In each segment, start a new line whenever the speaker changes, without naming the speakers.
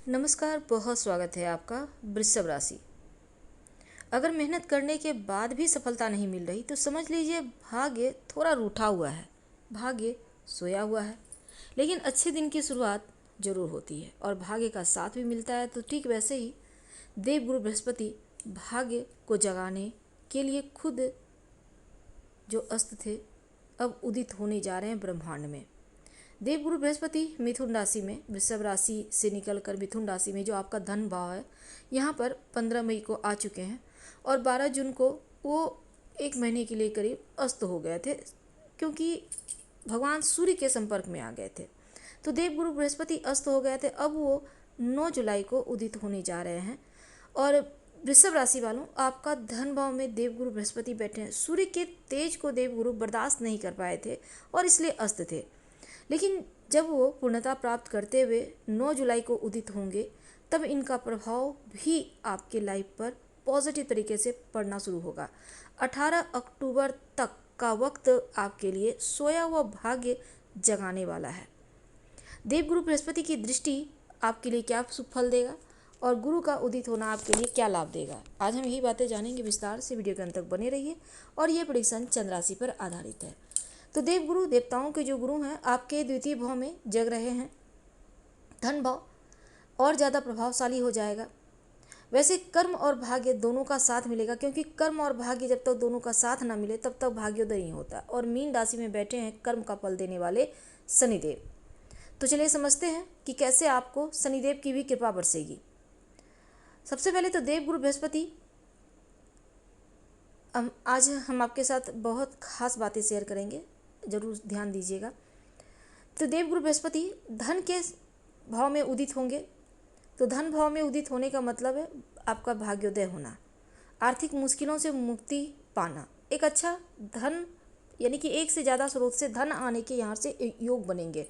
नमस्कार, बहुत स्वागत है आपका। वृषभ राशि, अगर मेहनत करने के बाद भी सफलता नहीं मिल रही तो समझ लीजिए भाग्य थोड़ा रूठा हुआ है, भाग्य सोया हुआ है। लेकिन अच्छे दिन की शुरुआत जरूर होती है और भाग्य का साथ भी मिलता है। तो ठीक वैसे ही देवगुरु बृहस्पति भाग्य को जगाने के लिए खुद जो अस्त थे अब उदित होने जा रहे हैं ब्रह्मांड में। देवगुरु बृहस्पति मिथुन राशि में, वृषभ राशि से निकलकर मिथुन राशि में जो आपका धन भाव है यहाँ पर 15 मई को आ चुके हैं और 12 जून को वो एक महीने के लिए करीब अस्त हो गए थे, क्योंकि भगवान सूर्य के संपर्क में आ गए थे। तो देवगुरु बृहस्पति अस्त हो गए थे, अब वो 9 जुलाई को उदित होने जा रहे हैं। और वृषभ राशि वालों, आपका धन भाव में देवगुरु बृहस्पति बैठे हैं। सूर्य के तेज को देवगुरु बर्दाश्त नहीं कर पाए थे और इसलिए अस्त थे। लेकिन जब वो पूर्णता प्राप्त करते हुए 9 जुलाई को उदित होंगे तब इनका प्रभाव भी आपके लाइफ पर पॉजिटिव तरीके से पड़ना शुरू होगा। 18 अक्टूबर तक का वक्त आपके लिए सोया हुआ भाग्य जगाने वाला है। देवगुरु बृहस्पति की दृष्टि आपके लिए क्या शुभ फल देगा और गुरु का उदित होना आपके लिए क्या लाभ देगा, आज हम यही बातें जानेंगे विस्तार से। वीडियो के अंत तक बने रहिए और ये प्रेडिक्शन चंद्र राशि पर आधारित है। तो देवगुरु देवताओं के जो गुरु हैं आपके द्वितीय भाव में जग रहे हैं। धन भाव और ज़्यादा प्रभावशाली हो जाएगा। वैसे कर्म और भाग्य दोनों का साथ मिलेगा, क्योंकि कर्म और भाग्य जब तक दोनों का साथ ना मिले तब तक भाग्योदय नहीं होता। और मीन राशि में बैठे हैं कर्म का फल देने वाले शनिदेव। तो चलिए समझते हैं कि कैसे आपको शनिदेव की भी कृपा बरसेगी। सबसे पहले तो देवगुरु बृहस्पति, आज हम आपके साथ बहुत खास बातें शेयर करेंगे, जरूर ध्यान दीजिएगा। तो देवगुरु बृहस्पति धन के भाव में उदित होंगे। तो धन भाव में उदित होने का मतलब है आपका भाग्योदय होना, आर्थिक मुश्किलों से मुक्ति पाना, एक अच्छा धन यानी कि एक से ज़्यादा स्रोत से धन आने के यहाँ से योग बनेंगे।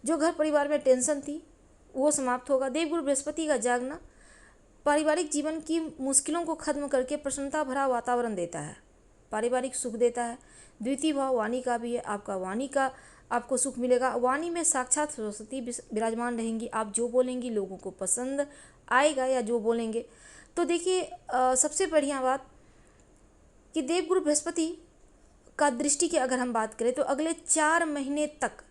जो घर परिवार में टेंशन थी वो समाप्त होगा। देवगुरु बृहस्पति का जागना पारिवारिक जीवन की मुश्किलों को खत्म करके प्रसन्नता भरा वातावरण देता है, पारिवारिक सुख देता है। द्वितीय भाव वाणी का भी है, आपका वाणी का आपको सुख मिलेगा। वाणी में साक्षात सरस्वती विराजमान रहेंगी। आप जो बोलेंगी लोगों को पसंद आएगा या जो बोलेंगे। तो देखिए सबसे बढ़िया बात कि देवगुरु बृहस्पति का दृष्टि की अगर हम बात करें तो अगले 4 महीने तक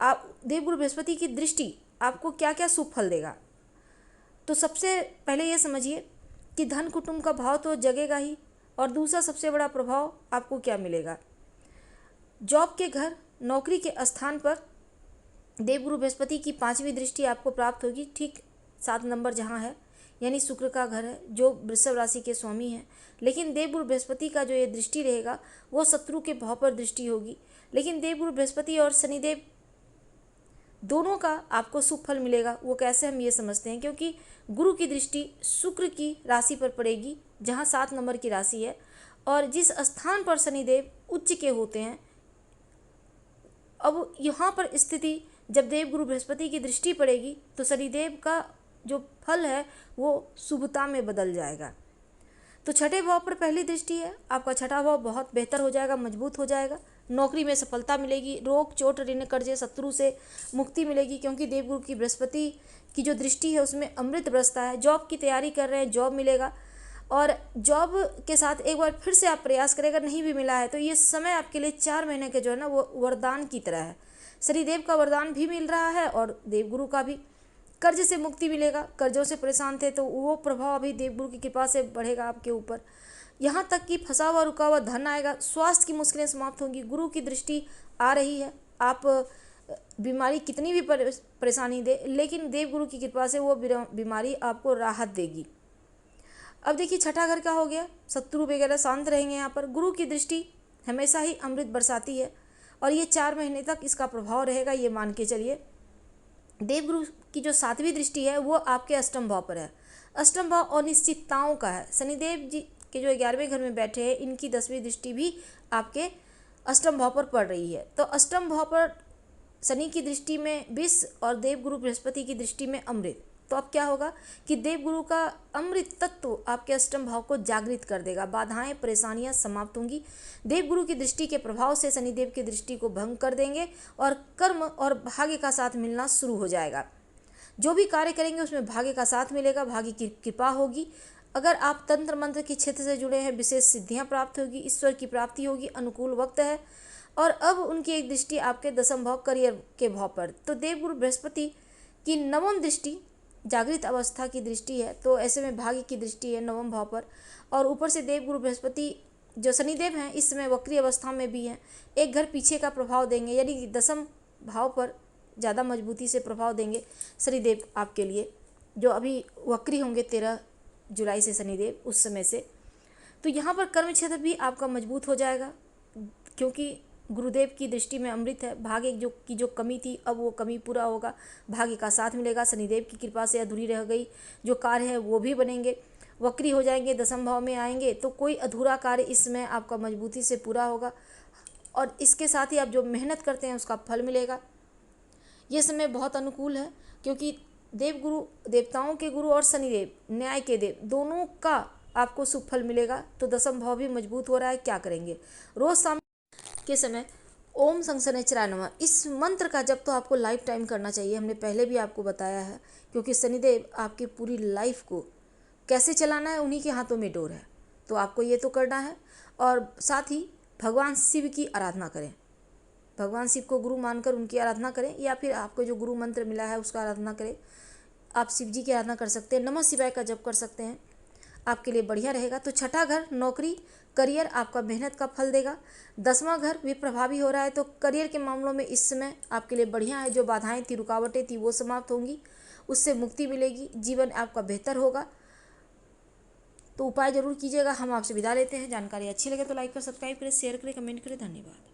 आप देवगुरु बृहस्पति की दृष्टि आपको क्या क्या शुभ फल देगा। तो सबसे पहले ये समझिए कि धन कुटुंब का भाव तो जगेगा ही, और दूसरा सबसे बड़ा प्रभाव आपको क्या मिलेगा। जॉब के घर, नौकरी के स्थान पर देवगुरु बृहस्पति की 5वीं दृष्टि आपको प्राप्त होगी। ठीक 7 नंबर जहाँ है, यानी शुक्र का घर है जो वृषभ राशि के स्वामी हैं। लेकिन देवगुरु बृहस्पति का जो ये दृष्टि रहेगा वो शत्रु के भाव पर दृष्टि होगी। लेकिन देवगुरु बृहस्पति और शनिदेव दोनों का आपको शुभ फल मिलेगा। वो कैसे, हम ये समझते हैं। क्योंकि गुरु की दृष्टि शुक्र की राशि पर पड़ेगी जहाँ 7 नंबर की राशि है, और जिस स्थान पर शनिदेव उच्च के होते हैं, अब यहाँ पर स्थिति जब देवगुरु बृहस्पति की दृष्टि पड़ेगी तो शनिदेव का जो फल है वो शुभता में बदल जाएगा। तो छठे भाव पर पहली दृष्टि है, आपका छठा भाव बहुत बेहतर हो जाएगा, मजबूत हो जाएगा। नौकरी में सफलता मिलेगी, रोग चोट ऋण कर्जे शत्रु से मुक्ति मिलेगी, क्योंकि देवगुरु की बृहस्पति की जो दृष्टि है उसमें अमृत बरसता है। जॉब की तैयारी कर रहे हैं, जॉब मिलेगा, और जॉब के साथ एक बार फिर से आप प्रयास करें, अगर नहीं भी मिला है तो ये समय आपके लिए 4 महीने के जो है ना वो वरदान की तरह है। शनिदेव का वरदान भी मिल रहा है और देवगुरु का भी। कर्ज से मुक्ति मिलेगा, कर्जों से परेशान थे तो वो प्रभाव अभी देवगुरु की कृपा से बढ़ेगा आपके ऊपर। यहाँ तक कि फंसा हुआ रुका हुआ धन आएगा, स्वास्थ्य की मुश्किलें समाप्त होंगी। गुरु की दृष्टि आ रही है, आप बीमारी कितनी भी परेशानी दे, लेकिन देवगुरु की कृपा से वो बीमारी आपको राहत देगी। अब देखिए छठा घर का हो गया, शत्रु वगैरह शांत रहेंगे। यहाँ पर गुरु की दृष्टि हमेशा ही अमृत बरसाती है और ये 4 महीने तक इसका प्रभाव रहेगा, ये मान के चलिए। देवगुरु की जो 7वीं दृष्टि है वो आपके अष्टम भाव पर है। अष्टम भाव अनिश्चितताओं का है। शनिदेव जी के जो 11वें घर में बैठे हैं, इनकी 10वीं दृष्टि भी आपके अष्टम भाव पर पड़ रही है। तो अष्टम भाव पर शनि की दृष्टि में विष और देवगुरु बृहस्पति की दृष्टि में अमृत। तो अब क्या होगा कि देवगुरु का अमृत तत्व आपके अष्टम भाव को जागृत कर देगा, बाधाएं परेशानियां समाप्त होंगी। देवगुरु की दृष्टि के प्रभाव से शनिदेव की दृष्टि को भंग कर देंगे और कर्म और भाग्य का साथ मिलना शुरू हो जाएगा। जो भी कार्य करेंगे उसमें भाग्य का साथ मिलेगा, भाग्य की कृपा होगी। अगर आप तंत्र मंत्र के क्षेत्र से जुड़े हैं, विशेष सिद्धियां प्राप्त होगी, ईश्वर की प्राप्ति होगी, अनुकूल वक्त है। और अब उनकी एक दृष्टि आपके दसम भाव करियर के भाव पर, तो देवगुरु बृहस्पति की नवम दृष्टि जागृत अवस्था की दृष्टि है, तो ऐसे में भाग्य की दृष्टि है नवम भाव पर। और ऊपर से देवगुरु बृहस्पति जो शनिदेव हैं इस समय वक्री अवस्था में भी हैं, एक घर पीछे का प्रभाव देंगे, यानी कि दसम भाव पर ज़्यादा मजबूती से प्रभाव देंगे शनिदेव आपके लिए, जो अभी वक्री होंगे 13 जुलाई से शनिदेव उस समय से। तो यहाँ पर कर्म क्षेत्र भी आपका मजबूत हो जाएगा, क्योंकि गुरुदेव की दृष्टि में अमृत है। भाग्य जो कमी थी अब वो कमी पूरा होगा, भाग्य का साथ मिलेगा, शनिदेव की कृपा से अधूरी रह गई जो कार्य है वो भी बनेंगे, वक्री हो जाएंगे, दसम भाव में आएंगे, तो कोई अधूरा कार्य इसमें आपका मजबूती से पूरा होगा। और इसके साथ ही आप जो मेहनत करते हैं उसका फल मिलेगा। ये समय बहुत अनुकूल है, क्योंकि देवगुरु देवताओं के गुरु और शनिदेव न्याय के देव दोनों का आपको शुभ फल मिलेगा। तो दसम भाव भी मजबूत हो रहा है। क्या करेंगे, रोज शाम के समय ओम शनिश्चराय नमः इस मंत्र का जब तो आपको लाइफ टाइम करना चाहिए, हमने पहले भी आपको बताया है, क्योंकि शनिदेव आपकी पूरी लाइफ को कैसे चलाना है उन्हीं के हाथों में डोर है, तो आपको ये तो करना है। और साथ ही भगवान शिव की आराधना करें, भगवान शिव को गुरु मानकर उनकी आराधना करें, या फिर आपको जो गुरु मंत्र मिला है उसका आराधना करें। आप शिव जी की आराधना कर सकते हैं, नमः शिवाय का जप कर सकते हैं, आपके लिए बढ़िया रहेगा। तो छठा घर नौकरी करियर आपका मेहनत का फल देगा। 10वां घर भी प्रभावी हो रहा है, तो करियर के मामलों में इस समय आपके लिए बढ़िया है। जो बाधाएं थी, रुकावटें थी, वो समाप्त होंगी, उससे मुक्ति मिलेगी, जीवन आपका बेहतर होगा। तो उपाय जरूर कीजिएगा। हम आपसे विदा लेते हैं। जानकारी अच्छी लगे तो लाइक कर, सब्सक्राइब करें, शेयर करें, कमेंट करें। धन्यवाद।